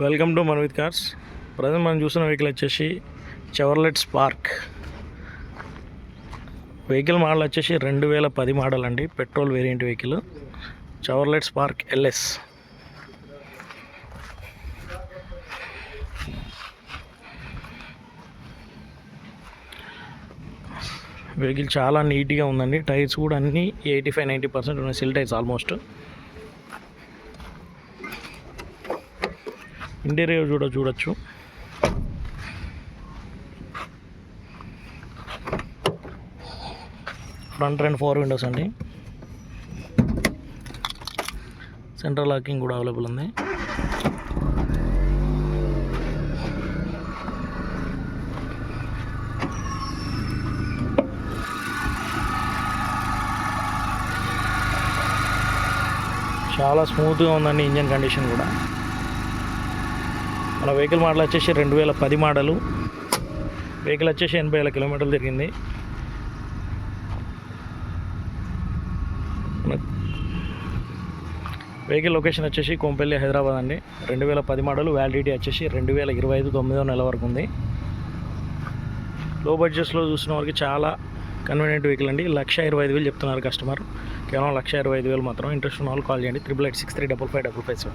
Welcome to Manavith cars. Present మనం చూస్తున్న vehicle వచ్చేసి చెవర్లెట్ స్పార్క్. వెహికల్ మోడల్ వచ్చేసి 2010 మోడల్ అండి. Petrol variant vehicle Chevrolet Spark LS. Vehicle చాలా నీట్గా ఉందండి. టైర్స్ కూడా అన్నీ 85-90% ఉన్నాయి. Seal tyres almost. ఇంటీరియర్ చూడొచ్చు. ఫ్రంట్ అండ్ 4 విండోస్ అండి. సెంట్రల్ లాకింగ్ కూడా అవైలబుల్ ఉంది. చాలా స్మూత్గా ఉందండి ఇంజన్ కండిషన్ కూడా. మన వెహికల్ మోడల్ వచ్చేసి 2010 మోడలు. వెహికల్ వచ్చేసి 80,000 కిలోమీటర్లు తిరిగింది. వెహికల్ లొకేషన్ వచ్చేసి కొంపల్లి, హైదరాబాద్ అండి. 2010 మోడల్. వ్యాలిడిటీ వచ్చేసి 2025 9వ నెల వరకు ఉంది. లో బడ్జెట్స్లో చూసిన వారికి చాలా కన్వీనియంట్ వెహికల్ అండి. 1,25,000 చెప్తున్నారు కస్టమర్. కేవలం 1,25,000 మాత్రం. ఇంట్రెస్ట్ ఉన్న వాళ్ళు కాల్ చేయండి. 8886355557.